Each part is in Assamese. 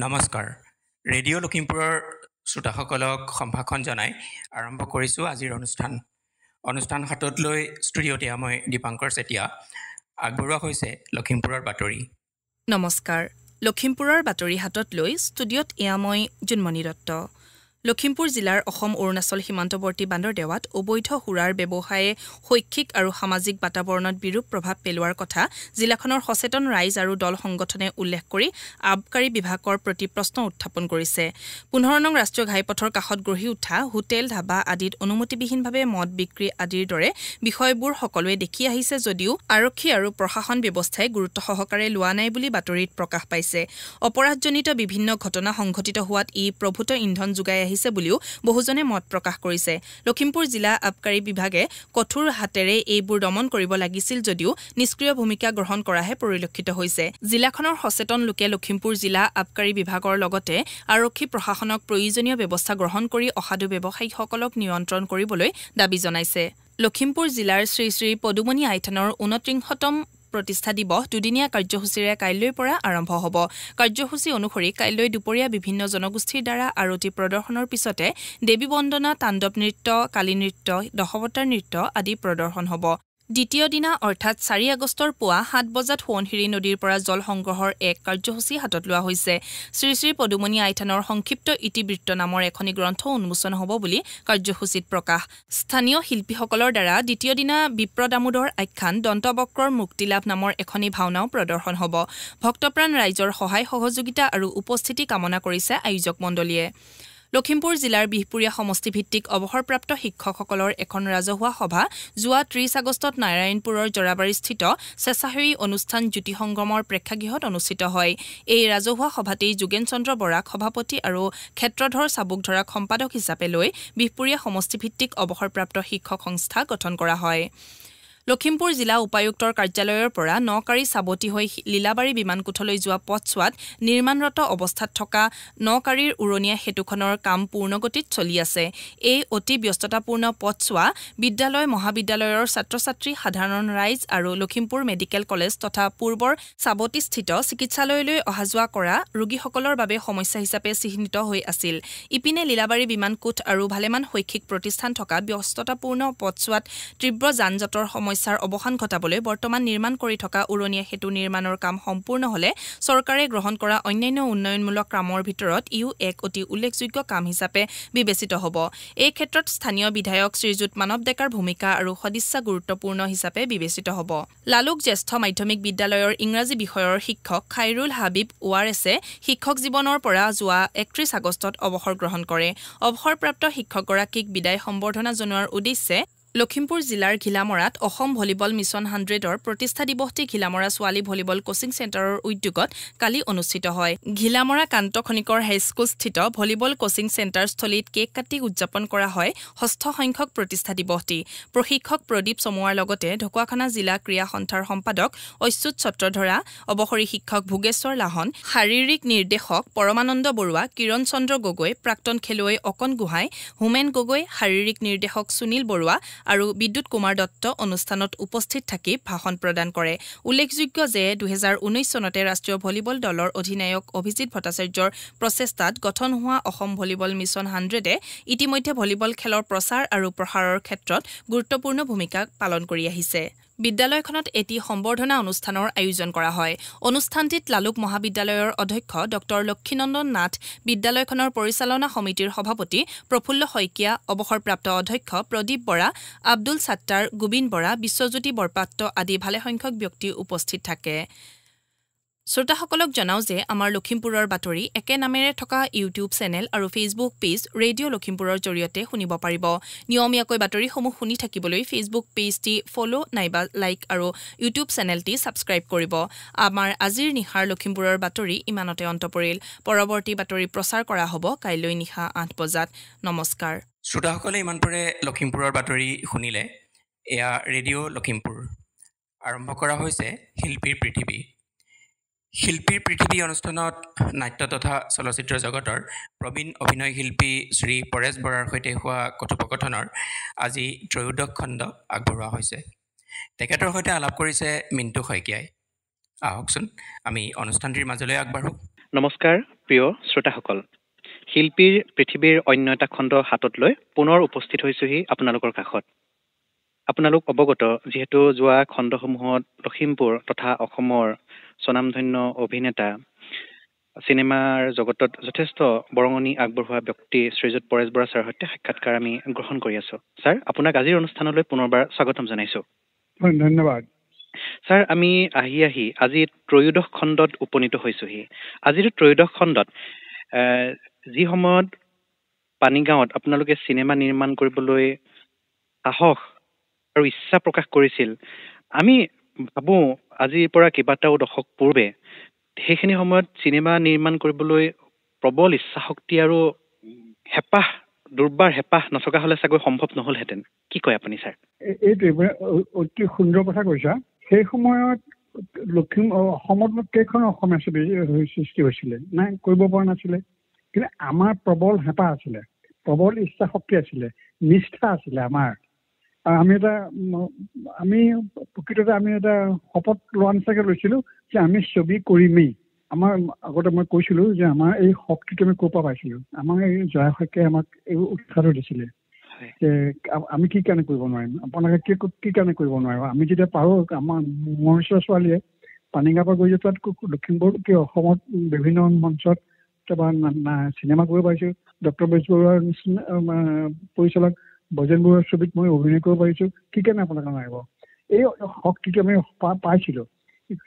নমস্কাৰ। ৰেডিঅ' লখিমপুৰৰ শ্ৰোতাসকলক সম্ভাষণ জনাই আৰম্ভ কৰিছোঁ আজিৰ অনুষ্ঠান হাতত লৈ ষ্টুডিঅ'ত মই দীপাংকৰ চেতিয়া। আগবঢ়োৱা হৈছে লখিমপুৰৰ বাতৰি। নমস্কাৰ। লখিমপুৰৰ বাতৰি হাতত লৈ ষ্টুডিঅ'ত মই জুনমণি দত্ত। লখিমপুৰ জিলাৰ অসম অৰুণাচল সীমান্তৱৰ্তী বান্দৰদেৱাত অবৈধ সুৰাৰ ব্যৱসায়ে শৈক্ষিক আৰু সামাজিক বাতাবৰণত বিৰূপ প্ৰভাৱ পেলোৱাৰ কথা জিলাখনৰ সচেতন ৰাইজ আৰু দল সংগঠনে উল্লেখ কৰি আবকাৰী বিভাগৰ প্ৰতি প্ৰশ্ন উত্থাপন কৰিছে। 15 নং ৰাষ্ট্ৰীয় ঘাইপথৰ কাষত গঢ়ি উঠা হোটেল, ধাবা আদিত অনুমতিবিহীনভাৱে মদ বিক্ৰী আদিৰ দৰে বিষয়বোৰ সকলোৱে দেখি আহিছে যদিও আৰক্ষী আৰু প্ৰশাসন ব্যৱস্থাই গুৰুত্ব সহকাৰে লোৱা নাই বুলি বাতৰিত প্ৰকাশ পাইছে। অপৰাধজনিত বিভিন্ন ঘটনা সংঘটিত হোৱাত ই প্ৰভূত ইন্ধন যোগাই আহিছে বুলিও বহুজনে মত প্ৰকাশ কৰিছে। লখিমপুৰ জিলা আবকাৰী বিভাগে কঠোৰ হাতেৰে এইবোৰ দমন কৰিব লাগিছিল যদিও নিষ্ক্ৰিয় ভূমিকা গ্ৰহণ কৰাহে পৰিলক্ষিত হৈছে। জিলাখনৰ সচেতন লোকে লখিমপুৰ জিলা আবকাৰী বিভাগৰ লগতে আৰক্ষী প্ৰশাসনক প্ৰয়োজনীয় ব্যৱস্থা গ্ৰহণ কৰি অসাধু ব্যৱসায়ীসকলক নিয়ন্ত্ৰণ কৰিবলৈ দাবী জনাইছে। লখিমপুৰ জিলাৰ শ্ৰী শ্ৰী পদুমণি আই থানৰ 29তম প্ৰতিষ্ঠা দিৱস দুদিনীয়া কাৰ্যসূচীৰে কাইলৈৰ পৰা আৰম্ভ হ'ব। কাৰ্যসূচী অনুসৰি কাইলৈ দুপৰীয়া বিভিন্ন জনগোষ্ঠীৰ দ্বাৰা আৰতি প্ৰদৰ্শনৰ পিছতে দেৱী বন্দনা, তাণ্ডৱ নৃত্য, কালী নৃত্য, দশৱতাৰ নৃত্য আদি প্ৰদৰ্শন হ'ব। দ্বিতীয় দিনা অৰ্থাৎ 4 আগষ্টৰ পুৱা 7 বজাত সোৱণশিৰি নদীৰ পৰা জল সংগ্ৰহৰ এক কাৰ্যসূচী হাতত লোৱা হৈছে। শ্ৰী শ্ৰী পদুমণি আই থানৰ সংক্ষিপ্ত ইতিবৃত্ত নামৰ এখনি গ্ৰন্থ উন্মোচন হ'ব বুলি কাৰ্যসূচীত প্ৰকাশ। স্থানীয় শিল্পীসকলৰ দ্বাৰা দ্বিতীয় দিনা বিপ্ৰ দামোদৰ আখ্যান দন্তবক্ৰৰ মুক্তিলাভ নামৰ এখনি ভাওনাও প্ৰদৰ্শন হ'ব। ভক্তপ্ৰাণ ৰাইজৰ সহায় সহযোগিতা আৰু উপস্থিতি কামনা কৰিছে আয়োজক মণ্ডলীয়ে। লখিমপুৰ জিলাৰ বিহপুৰীয়া সমষ্টিভিত্তিক অৱসৰপ্ৰাপ্ত শিক্ষকসকলৰ এখন ৰাজহুৱা সভা যোৱা 30 আগষ্টত নাৰায়ণপুৰৰ জৰাবাৰীস্থিত স্বেচ্ছাসেৱী অনুষ্ঠান জ্যোতি সংগমৰ প্ৰেক্ষাগৃহত অনুষ্ঠিত হয়। এই ৰাজহুৱা সভাতেই যোগেন চন্দ্ৰ বৰাক সভাপতি আৰু ক্ষেত্ৰধৰ চাবুকধৰাক সম্পাদক হিচাপে লৈ বিহপুৰীয়া সমষ্টিভিত্তিক অৱসৰপ্ৰাপ্ত শিক্ষক সংস্থা গঠন কৰা হয়। লখিমপুৰ জিলা উপায়ুক্তৰ কাৰ্যালয়ৰ পৰা নকাৰী চাবতি হৈ লীলাবাৰী বিমানকোঠলৈ যোৱা পথছোৱাত নিৰ্মাণৰত অৱস্থাত থকা নকাৰীৰ উৰণীয়া সেতুখনৰ কাম পূৰ্ণগতিত চলি আছে। এই অতি ব্যস্ততাপূৰ্ণ পথছোৱা বিদ্যালয়, মহাবিদ্যালয়ৰ ছাত্ৰ-ছাত্ৰী, সাধাৰণ ৰাইজ আৰু লখিমপুৰ মেডিকেল কলেজ তথা পূৰ্বৰ চাবতিস্থিত চিকিৎসালয়লৈ অহা যোৱা কৰা ৰোগীসকলৰ বাবে সমস্যা হিচাপে চিহ্নিত হৈ আছিল। ইপিনে লীলাবাৰী বিমানকোঠ আৰু ভালেমান শৈক্ষিক প্ৰতিষ্ঠান থকা ব্যস্ততাপূৰ্ণ পথছোৱাত তীব্ৰ যান-জঁটৰ সমস্যাৰ অৱসান ঘটাবলৈ বৰ্তমান নিৰ্মাণ কৰি থকা উৰণীয়া সেতু নিৰ্মাণৰ কাম সম্পূৰ্ণ হ'লে চৰকাৰে গ্ৰহণ কৰা অন্যান্য উন্নয়নমূলক কামৰ ভিতৰত ইও এক অতি উল্লেখযোগ্য কাম হিচাপে বিবেচিত হ'ব। এই ক্ষেত্ৰত স্থানীয় বিধায়ক শ্ৰীযুত মানৱ ডেকাৰ ভূমিকা আৰু সদিচ্ছা গুৰুত্বপূৰ্ণ হিচাপে বিবেচিত হ'ব। লালুক জ্যেষ্ঠ মাধ্যমিক বিদ্যালয়ৰ ইংৰাজী বিষয়ৰ শিক্ষক খাইৰুল হাবিব ওৱাৰেছে শিক্ষক জীৱনৰ পৰা যোৱা 31 আগষ্টত অৱসৰ গ্ৰহণ কৰে। অৱসৰপ্ৰাপ্ত শিক্ষকগৰাকীক বিদায় সম্বৰ্ধনা জনোৱাৰ উদ্দেশ্যে লখিমপুৰ জিলাৰ ঘিলামৰাত অসম ভলীবল মিছন 100ৰ প্ৰতিষ্ঠা দিৱসটি ঘিলামৰা ছোৱালী ভলীবল কোচিং চেণ্টাৰৰ উদ্যোগত কালি অনুষ্ঠিত হয়। ঘিলামৰা কান্ত খনিকৰ হাইস্কুলস্থিত ভলীবল কোচিং চেণ্টাৰ স্থলীত কেক কাটি উদযাপন কৰা হয় 6ষ্ঠ সংখ্যক প্ৰতিষ্ঠা দিৱসটি। প্ৰশিক্ষক প্ৰদীপ চমুৱাৰ লগতে ঢকুৱাখানা জিলা ক্ৰীড়া সন্থাৰ সম্পাদক অচ্যুত ছত্ৰধৰা, অৱসৰী শিক্ষক ভোগেশ্বৰ লাহন, শাৰীৰিক নিৰ্দেশক পৰমানন্দ বৰুৱা, কিৰণ চন্দ্ৰ গগৈ, প্ৰাক্তন খেলুৱৈ অকণ গোহাঁই, হোমেন গগৈ, শাৰীৰিক নিৰ্দেশক সুনীল বৰুৱা আৰু বিদ্যুৎ কুমাৰ দত্ত অনুষ্ঠানত উপস্থিত থাকি ভাষণ প্ৰদান কৰে। উল্লেখযোগ্য যে 2019 চনতে ৰাষ্ট্ৰীয় ভলীবল দলৰ অধিনায়ক অভিজিৎ ভট্টাচাৰ্যৰ প্ৰচেষ্টাত গঠন হোৱা অসম ভলীবল মিছন 100এ ইতিমধ্যে ভলীবল খেলৰ প্ৰচাৰ আৰু প্ৰসাৰৰ ক্ষেত্ৰত গুৰুত্বপূৰ্ণ ভূমিকা পালন কৰি আহিছে। বিদ্যালয়খনত এটি সম্বৰ্ধনা অনুষ্ঠানৰ আয়োজন কৰা হয়। অনুষ্ঠানটিত লালুক মহাবিদ্যালয়ৰ অধ্যক্ষ ড লক্ষীনন্দন নাথ, বিদ্যালয়খনৰ পৰিচালনা সমিতিৰ সভাপতি প্ৰফুল্ল শইকীয়া, অৱসৰপ্ৰাপ্ত অধ্যক্ষ প্ৰদীপ বৰা, আব্দুল ছাত্তাৰ, গোবিন বৰা, বিশ্বজ্যোতি বৰপাত্ৰ আদি ভালেসংখ্যক ব্যক্তি উপস্থিত থাকে। শ্ৰোতাসকলক জনাওঁ যে আমাৰ লখিমপুৰৰ বাতৰি একে নামেৰে থকা ইউটিউব চেনেল আৰু ফেচবুক পেজ ৰেডিঅ' লখিমপুৰৰ জৰিয়তে শুনিব পাৰিব। নিয়মীয়াকৈ বাতৰিসমূহ শুনি থাকিবলৈ ফেচবুক পেজটি ফ'ল' নাইবা লাইক আৰু ইউটিউব চেনেলটি ছাবস্ক্ৰাইব কৰিব। আমাৰ আজিৰ নিশাৰ লখিমপুৰৰ বাতৰি ইমানতে অন্ত পৰিল। পৰৱৰ্তী বাতৰি প্ৰচাৰ কৰা হ'ব কাইলৈ নিশা 8 বজাত। নমস্কাৰ। শ্ৰোতাসকলে ইমান পৰে লখিমপুৰৰ বাতৰি শুনিলে। এয়া ৰেডিঅ' লখিমপুৰ। আৰম্ভ কৰা হৈছে শিল্পীৰ পৃথিৱী। শিল্পীৰ পৃথিৱী অনুষ্ঠানত নাট্য তথা চলচ্চিত্ৰ জগতৰ প্ৰবীণ অভিনয় শিল্পী শ্ৰী পৰেশ বৰাৰ সৈতে হোৱা কথোপকথনৰ আজি 13শ খণ্ড আগবঢ়োৱা হৈছে। তেখেতৰ সৈতে আলাপ কৰিছে মিণ্টু শইকীয়াই। আহকচোন আমি অনুষ্ঠানটিৰ মাজলৈ আগবাঢ়োঁ। নমস্কাৰ প্ৰিয় শ্ৰোতাসকল, শিল্পীৰ পৃথিৱীৰ অন্য এটা খণ্ড হাতত লৈ পুনৰ উপস্থিত হৈছোহি আপোনালোকৰ কাষত। আপোনালোক অৱগত যিহেতু যোৱা খণ্ডসমূহত লখিমপুৰ তথা অসমৰ স্বনামধন্য অভিনেতা, চিনেমাৰ জগতত যথেষ্ট বৰঙণি আগবঢ়োৱা ব্যক্তি শ্ৰীযুত পৰেশ বৰা ছাৰৰ সৈতে সাক্ষাৎকাৰ আমি গ্ৰহণ কৰি আছোঁ। ছাৰ, আপোনাক আজিৰ অনুষ্ঠানলৈ পুনৰবাৰ স্বাগতম জনাইছোঁ। ধন্যবাদ। ছাৰ, আমি আহি আজি ত্ৰয়োদশ খণ্ডত উপনীত হৈছোহি। আজিৰ ত্ৰয়োদশ খণ্ডত যি সময়ত পানীগাঁৱত আপোনালোকে চিনেমা নিৰ্মাণ কৰিবলৈ সাহস আৰু ইচ্ছা প্ৰকাশ কৰিছিল, আমি ভাবোঁ আজিৰ পৰা কেইবাটাও দশক পূৰ্বে সেইখিনি সময়ত চিনেমা নিৰ্মাণ কৰিবলৈ প্ৰবল ইচ্ছা শক্তি আৰু হেঁপাহ, দুৰ্বাৰ হেঁপাহ নথকা হ'লে চাগৈ সম্ভৱ নহ'লহেঁতেন। কি কয় আপুনি ছাৰ? এইটোৱে অতি সুন্দৰ কথা কৈছা। সেই সময়ত অসমত কেইখন অসমীয়া ছবি সৃষ্টি হৈছিলে? নাই, কৰিব পৰা নাছিলে। কিন্তু আমাৰ প্ৰবল হেঁপাহ আছিলে, প্ৰবল ইচ্ছা শক্তি আছিলে, নিষ্ঠা আছিলে আমাৰ। আৰু আমি প্ৰকৃততে এটা শপত লোৱা নিচিনাকৈ লৈছিলোঁ যে আমি ছবি কৰিমেই। আমাৰ আগতে মই কৈছিলোঁ যে আমাৰ এই শক্তিটো আমি ক'ৰ পৰা পাইছিলোঁ। আমাৰ এই জয়া শইকীয়াই আমাক এই উৎসাহটো দিছিলে যে আমি কি কাৰণে কৰিব নোৱাৰিম, আপোনালোকে কি কাৰণে কৰিব নোৱাৰিব। আমি যেতিয়া পাৰোঁ, আমাৰ মোৰ ওচৰৰ ছোৱালীয়ে পানীগাঁৱৰ পৰা গৈ তাত লখিমপুৰ অসমত বিভিন্ন মঞ্চত বা চিনেমা কৰিব পাৰিছোঁ। ডক্টৰ বেজবৰুৱাৰ নিচিনা পৰিচালক বজেন বৰুৱাৰ ছবিত মই অভিনয় কৰিব পাৰিছোঁ। কি কাৰণে আপোনালোকে নোৱাৰিব? এই শক্তিটো আমি পাইছিলোঁ।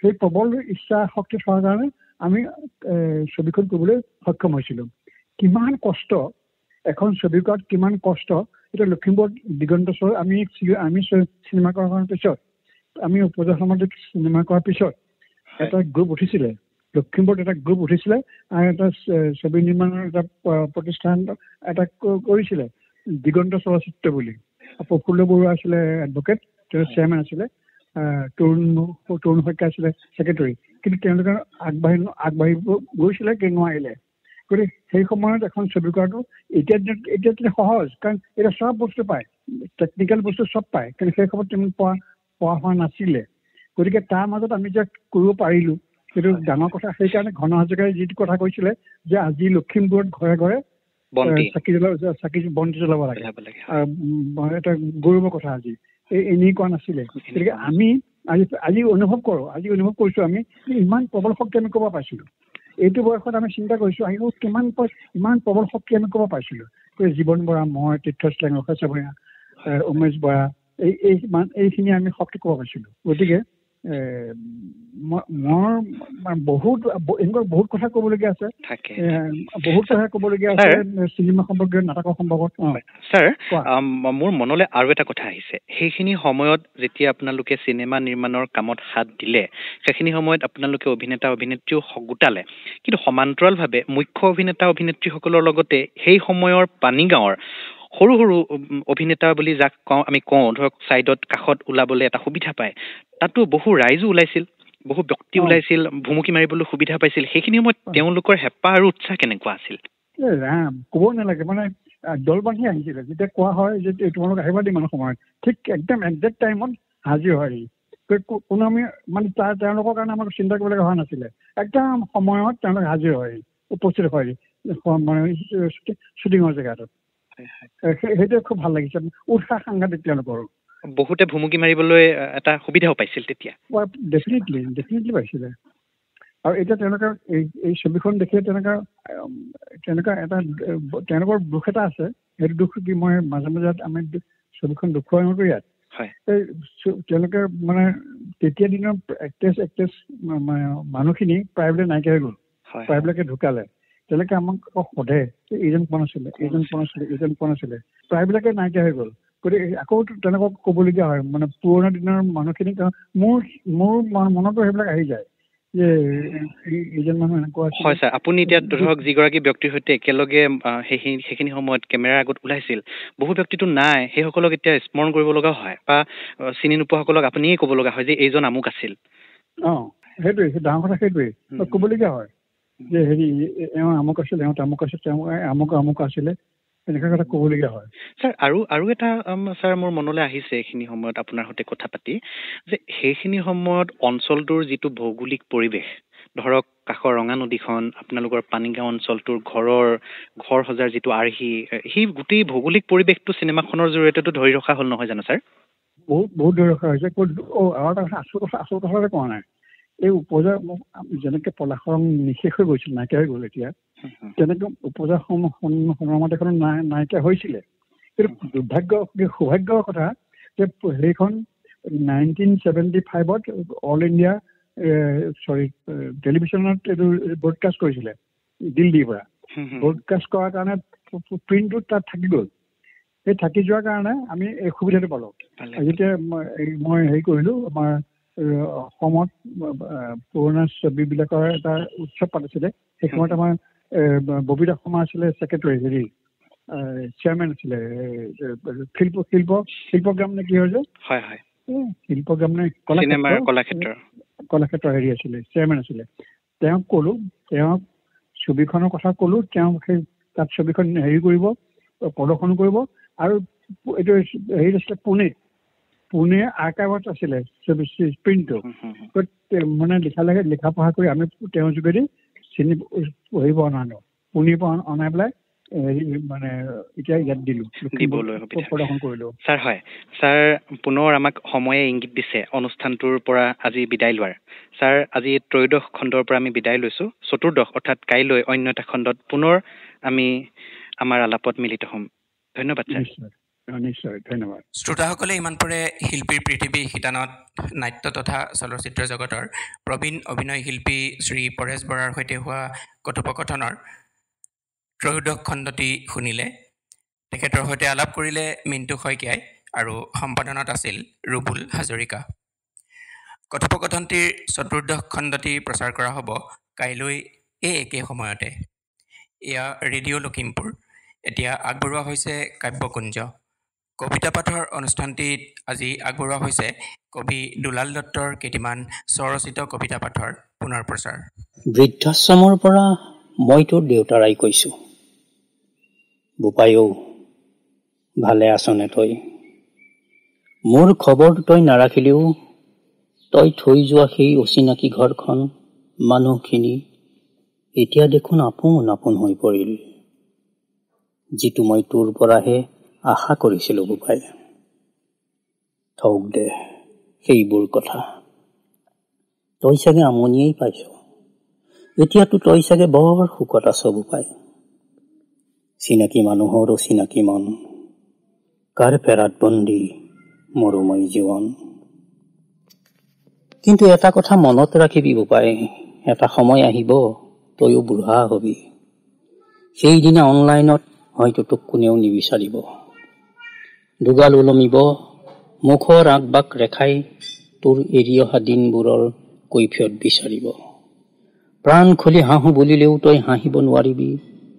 সেই প্ৰবল ইচ্ছা শক্তি থকাৰ কাৰণে আমি ছবিখন কৰিবলৈ সক্ষম হৈছিলোঁ। কিমান কষ্ট এখন ছবি কৰাত, কিমান কষ্ট। এতিয়া লখিমপুৰত দিগন্ত চৰ আমি চিনেমা কৰাৰ পিছত, আমি উপজা সামাজিক চিনেমা কৰাৰ পিছত এটা গ্ৰুপ উঠিছিলে, লখিমপুৰত এটা গ্ৰুপ উঠিছিলে আৰু এটা ছবি নিৰ্মাণৰ এটা প্ৰতিষ্ঠান এটা কৰিছিলে, দিগন্ত চলচ্চিত্ৰ বুলি। প্ৰফুল্ল বৰুৱা আছিলে এডভকেট, তেওঁ চেয়াৰমেন আছিলে, তৰুণ শইকীয়া আছিলে ছেক্ৰেটাৰী। কিন্তু তেওঁলোকে আগবাঢ়িব গৈছিলে, কিন্তু নোৱাৰিলে। গতিকে সেই সময়ত এখন ছবি কৰাটো এতিয়া সহজ, কাৰণ এতিয়া চব বস্তু পায়, টেকনিকেল বস্তু চব পায়। কিন্তু সেই সময়ত তুমি পোৱা হোৱা নাছিলে। গতিকে তাৰ মাজত আমি যে কৰিব পাৰিলোঁ, সেইটো ডাঙৰ কথা। সেইকাৰণে ঘন হাজৰিকাই যিটো কথা কৈছিলে যে আজি লখিমপুৰত ঘৰে ঘৰে চাকি বন্তি জ্বলাব লাগে, এটা গৌৰৱৰ কথা। আজি এনেই কোৱা নাছিলে। গতিকে আমি আজি অনুভৱ কৰিছোঁ আমি ইমান প্ৰবল শক্তি আমি ক'ব পাইছিলোঁ। এইটো বয়সত আমি চিন্তা কৰিছোঁ ইমান প্ৰবল শক্তি আমি ক'ব পাইছিলোঁ। জীৱন বৰা, মই, তীৰ্থস্লেং, ৰখাচবৰীয়া, উমেশ বৰা, এইখিনি আমি শক্তি ক'ব পাইছিলোঁ। গতিকে মোৰ এনেকুৱা বহুত কথা ক'বলগীয়া আছে, বহুত কথা ক'বলগীয়া আছে চিনেমা সম্পৰ্কীয়, নাটকৰ সম্পৰ্কত। ছাৰ, মোৰ মনলৈ আৰু এটা কথা আহিছে। সেইখিনি সময়ত যেতিয়া আপোনালোকে চিনেমা নিৰ্মাণৰ কামত হাত দিলে, সেইখিনি সময়ত আপোনালোকে অভিনেতা অভিনেত্ৰীও গোটালে, কিন্তু সমান্তৰালভাৱে মুখ্য অভিনেতা অভিনেত্ৰীসকলৰ লগতে সেই সময়ৰ পানীগাঁৱৰ সৰু সৰু অভিনেতা বুলি যাক আমি কওঁ, ধৰক ছাইডত কাষত ওলাবলৈ এটা সুবিধা পায়, তাতো বহু ৰাইজো ওলাইছিল, বহু ব্যক্তি ওলাইছিল, ভুমুকি মাৰিবলৈ সুবিধা পাইছিল। সেইখিনি সময়ত তেওঁলোকৰ হেঁপাহ আৰু উৎসাহ কেনেকুৱা আছিল? ক'ব নালাগে, মানে দল বান্ধি আহিছিলে। যেতিয়া কোৱা হয় যে তোমালোক আহিবা দিম সময়ত, ঠিক একদম একজেক্ট টাইমত হাজিৰ হয়। কোনো আমি মানে তেওঁলোকৰ কাৰণে আমাক চিন্তা কৰিবলগীয়া হোৱা নাছিলে। একদম সময়ত তেওঁলোক হাজিৰ হয়, উপস্থিত হয় মানে শ্বুটিঙৰ জেগাটোত। সেইটোৱে খুব ভাল লাগিছে, উৎসাহ সাংঘাতিক তেওঁলোকৰ। বহুতে ভুমুকি মাৰিবলৈ এটা সুবিধাও পাইছিল তেতিয়া। ডেফিনেটলি পাইছিলে। আৰু এতিয়া তেওঁলোকৰ এই ছবিখন দেখিয়ে তেওঁলোকৰ দুখ এটা আছে। সেইটো দুখ কি মই মাজে মাজে আমি ছবিখন দেখুৱাই নতো ইয়াত। তেওঁলোকে মানে তেতিয়া দিনৰ এক্ট্ৰেছ মানুহখিনি প্ৰায়বিলাক নাইকিয়া হৈ গ'ল, প্ৰায়বিলাকে ঢুকালে। তেওঁলোকে আমাক সোধে এইজন কোন আছিলে, এইজন কোন আছিলে, প্ৰায়বিলাকে নাইকিয়া হৈ গ'ল। গতিকে আকৌ তেওঁলোকক ক'বলগীয়া হয়, মানে পুৰণা দিনৰ মানুহখিনিক মোৰ মনতো সেইবিলাক আহি যায় যে এইজন মানুহ এনেকুৱা আছিল। হয় ছাৰ, আপুনি এতিয়া ধৰক যিগৰাকী ব্যক্তিৰ সৈতে একেলগে সেইখিনি সময়ত কেমেৰাৰ আগত ওলাইছিল, বহু ব্যক্তিটো নাই, সেইসকলক এতিয়া স্মৰণ কৰিব লগা হয় বা চিনি নোপোৱাসকলক আপুনিয়ে ক'ব লগা হয় যে এইজন আমুক আছিল। সেইটোৱে ডাঙৰ কথা, সেইটোৱে ক'বলগীয়া হয় যে এওঁ আমুক আছিলে, এওঁ তামুক আছিল, তেওঁ আমুক আছিলে, এনেকুৱা কথা ক'বলগীয়া হয়। ছাৰ, আৰু এটা ছাৰ মোৰ মনলৈ আহিছে এইখিনি সময়ত আপোনাৰ সৈতে কথা পাতি, যে সেইখিনি সময়ত অঞ্চলটোৰ যিটো ভৌগোলিক পৰিৱেশ, ধৰক কাষৰ ৰঙা নদীখন, আপোনালোকৰ পানীগাঁও অঞ্চলটোৰ ঘৰ সজাৰ যিটো আৰ্হি, সেই গোটেই ভৌগোলিক পৰিৱেশটো চিনেমাখনৰ জৰিয়তেতো ধৰি ৰখা হ'ল নহয় জানো ছাৰ? বহুত ধৰি ৰখা হৈছে। আৰু এটা আচল কথা কোৱা নাই। এই উপজা যেনেকে পলাশৰং নিশেষ হৈ গৈছিল, নাইকিয়া হৈ গ'ল এতিয়া, তেনেকে উপজা সমাজখন নাইকিয়া হৈছিলে। কিন্তু সৌভাগ্যৰ কথা যে সেইখন 1975 অল ইণ্ডিয়া টেলিভিশ্যনত এইটো ব্ৰডকাষ্ট কৰিছিলে দিল্লীৰ পৰা। ব্ৰডকাষ্ট কৰাৰ কাৰণে প্ৰিণ্টটো তাত থাকি গ'ল। সেই থাকি যোৱাৰ কাৰণে আমি এই সুবিধাটো পালোঁ। যেতিয়া মই হেৰি কৰিলোঁ, আমাৰ অসমত পুৰণা ছবিবিলাকৰ এটা উৎসৱ পাতিছিলে। সেই সময়ত আমাৰ ববিতা শৰ্মা আছিলে ছেক্ৰেটাৰী, চেয়াৰমেন আছিলে, শিল্পগ্ৰাম নে কি হয় যে, শিল্পগ্ৰাম নে কলাক্ষেত্ৰ হেৰি আছিলে, চেয়াৰমেন আছিলে। তেওঁক ক'লো, তেওঁক ছবিখনৰ কথা ক'লো, তেওঁ সেই তাত ছবিখন হেৰি কৰিব, প্ৰদৰ্শন কৰিব। আৰু এইটো হেৰি আছিলে পুনে আৰ্কাইভত আছিলে প্ৰিণ্টটো। মানে লিখা পঢ়া কৰি আমি তেওঁৰ যোগেদি হেৰি অনালো, পুনেৰ পৰা অনাই পেলাই মানে এতিয়া ইয়াত দিবলৈ প্ৰদৰ্শন কৰিলো। ছাৰ হয়, ছাৰ পুনৰ আমাক সময়ে ইংগিত দিছে অনুষ্ঠানটোৰ পৰা আজি বিদায় লোৱাৰ। ছাৰ, আজি 'ত্ৰয়োদশ খণ্ডৰ পৰা আমি বিদায় লৈছো। 'চতুৰ্দশ অৰ্থাৎ কাইলৈ অন্য এটা খণ্ডত পুনৰ আমি আমাৰ আলাপত মিলিত হ'ম। ধন্যবাদ ছাৰ। নিশ্চয় ধন্যবাদ। শ্ৰোতাসকলে ইমান পৰে শিল্পীৰ পৃথিৱী শিতানত নাট্য তথা চলচ্চিত্ৰ জগতৰ প্ৰবীণ অভিনয় শিল্পী শ্ৰী পৰেশ বৰাৰ সৈতে হোৱা কথোপকথনৰ 'ত্ৰয়োদশ খণ্ডটি শুনিলে। তেখেতৰ সৈতে আলাপ কৰিলে মিণ্টু শইকীয়াই আৰু সম্পাদনাত আছিল ৰুবুল হাজৰিকা। কথোপকথনটিৰ 'চতুৰ্দশ খণ্ডটি প্ৰচাৰ কৰা হ'ব কাইলৈ এই একে সময়তে। এয়া ৰেডিঅ' লখিমপুৰ। এতিয়া আগবঢ়োৱা হৈছে কাব্যকুঞ্জ। কবিতা পাঠৰ অনুষ্ঠানটিত আজি আগবঢ়োৱা হৈছে কবি দুলাল দত্তৰ কেইটিমান স্বৰচিত কবিতা পাঠৰ পুনৰ প্ৰচাৰ। বৃদ্ধাশ্ৰমৰ পৰা মই তোৰ দেউতাৰাই কৈছোঁ। বোপাইও, ভালে আছনে তই? মোৰ খবৰ তই নাৰাখিলেও তই থৈ যোৱা সেই অচিনাকি ঘৰখন, মানুহখিনি এতিয়া দেখোন আপোন আপোন হৈ পৰিল, যিটো মই তোৰ পৰাহে আশা কৰিছিলোঁ বোপাই। থওক দে সেইবোৰ কথা। তই চাগে আমনিয়েই পাইছ। এতিয়াতো তই চাগে বৰ সুখত আছ বোপাই। চিনাকি মানুহৰ অচিনাকি মন, কাৰ পেৰাত বন্দী মৰুময় জীৱন। কিন্তু এটা কথা মনত ৰাখিবি বোপাই, এটা সময় আহিব তইও বুঢ়া হবি। সেইদিনা অনলাইনত হয়তো তোক কোনেও নিবিচাৰিব। দুগাল ওলমিব, মুখৰ আগবাক ৰেখাই তোৰ এৰি অহা দিনবোৰৰ কৈফিয়ত বিচাৰিব। প্ৰাণ খুলি হাঁহো বুলিলেও তই হাঁহিব নোৱাৰিবি,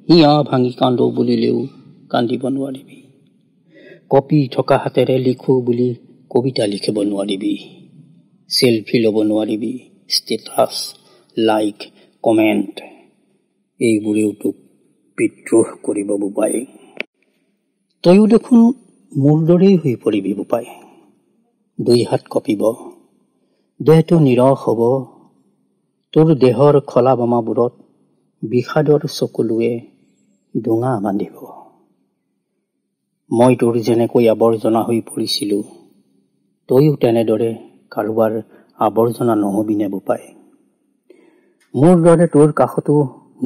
হিয়া ভাঙি কান্দো বুলিলেও কান্দিব নোৱাৰিবি। কপি থকা হাতেৰে লিখো বুলি কবিতা লিখিব নোৱাৰিবি। চেলফি ল'ব নোৱাৰিবি। ষ্টেটাছ, লাইক, কমেণ্ট এইবোৰেও তোক বিদ্ৰোহ কৰিব বোপাই। তয়ো দেখোন মোৰ দৰেই হৈ পৰিবি বোপাই। 2 হাত কঁপিব, দেহটো নিৰস হ'ব। তোৰ দেহৰ খলা বমাবোৰত বিষাদৰ চকুলোৱে ডোঙা বান্ধিব। মই তোৰ যেনেকৈ আৱৰ্জনা হৈ পৰিছিলোঁ, তয়ো তেনেদৰে কাৰোবাৰ আৱৰ্জনা নহবিনে বোপাই। মোৰ দৰে তোৰ কাষতো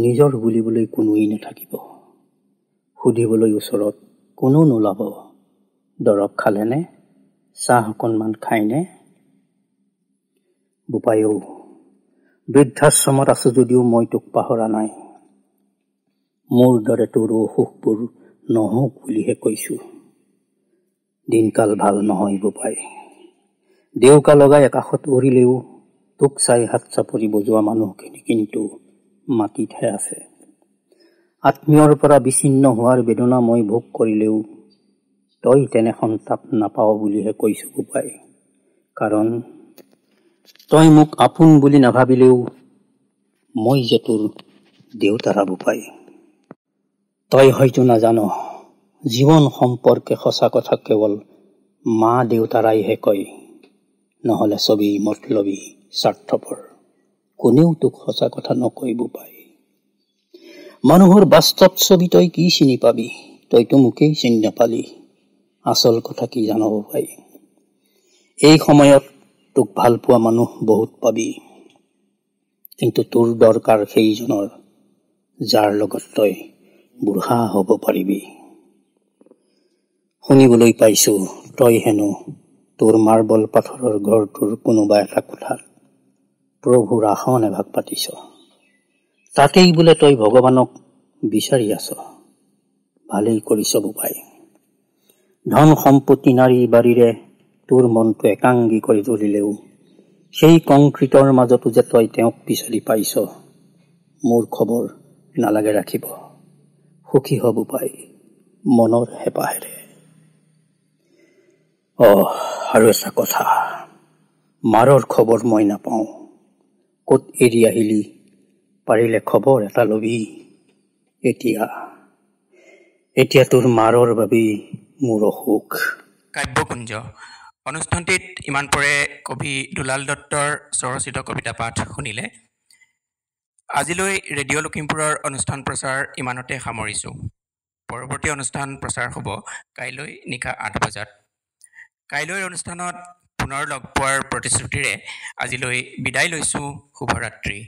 নিজৰ বুলিবলৈ কোনোৱেই নাথাকিব। সুধিবলৈ ওচৰত কোনো নোলাব, দৰৱ খালেনে, চাহ অকণমান খায়নে। বোপাইও, বৃদ্ধাশ্ৰমত আছো যদিও মই তোক পাহৰা নাই। মোৰ দৰে তোৰ অসুখবোৰ নহওক বুলিহে কৈছো। দিনকাল ভাল নহয় বোপাই। দেউকা লগাই আকাশত উৰিলেও তোক চাই হাত চাপৰি বজোৱা মানুহখিনি কিন্তু মাটিতহে আছে। আত্মীয়ৰ পৰা বিচ্ছিন্ন হোৱাৰ বেদনা মই ভোগ কৰিলেও তই তেনে সন্তাপ নাপাও বুলিহে কৈছো বোপাই। কাৰণ তই মোক আপোন বুলি নাভাবিলেও মই যে তোৰ দেউতাৰা বোপাই। তই হয়তো নাজান, জীৱন সম্পৰ্কে সঁচা কথা কেৱল মা দেউতাৰাইহে কয়, নহলে ছবি মতলবী স্বাৰ্থপৰ। কোনেও তোক সঁচা কথা নকৰিব পাৰে। মানুহৰ বাস্তৱ ছবি তই কি চিনি পাবি, তইতো মোকেই চিনি নাপালি, আচল কথা কি জানব পাৰি। এই সময়ত তোক ভাল পোৱা মানুহ বহুত পাবি, কিন্তু তোৰ দৰকাৰ সেইজনৰ যাৰ লগত তই বুঢ়া হ'ব পাৰিবি। শুনিবলৈ পাইছো তই হেনো তোৰ মাৰ্বল পাথৰৰ ঘৰটোৰ কোনোবা এটা কোঠাত প্ৰভুৰ আসন এভাগ পাতিছ, তাতেই বোলে তই ভগৱানক বিচাৰি আছ। ভালেই কৰিছ বোপাই। ধন সম্পত্তি নাৰী বাৰীৰে তোৰ মনটো একাংগী কৰি তুলিলেও সেই কংক্ৰিটৰ মাজতো যে তই তেওঁক বিচাৰি পাইছ, মোৰ খবৰ নালাগে ৰাখিব। সুখী হব পাই মনৰ হেঁপাহেৰে। আৰু এটা কথা, মাৰৰ খবৰ মই নাপাওঁ, ক'ত এৰি আহিলি, পাৰিলে খবৰ এটা লবি। এতিয়া তোৰ মাৰৰ বাবেই মোৰ অসুখ। কাব্যকুঞ্জ অনুষ্ঠানটিত ইমান পৰে কবি দুলাল দত্তৰ স্বৰচিত কবিতা পাঠ শুনিলে। আজিলৈ ৰেডিঅ' লখিমপুৰৰ অনুষ্ঠান প্ৰচাৰ ইমানতে সামৰিছোঁ। পৰৱৰ্তী অনুষ্ঠান প্ৰচাৰ হ'ব কাইলৈ নিশা 8 বজাত। কাইলৈৰ অনুষ্ঠানত পুনৰ লগ পোৱাৰ প্ৰতিশ্ৰুতিৰে আজিলৈ বিদায় লৈছোঁ। শুভৰাত্ৰি।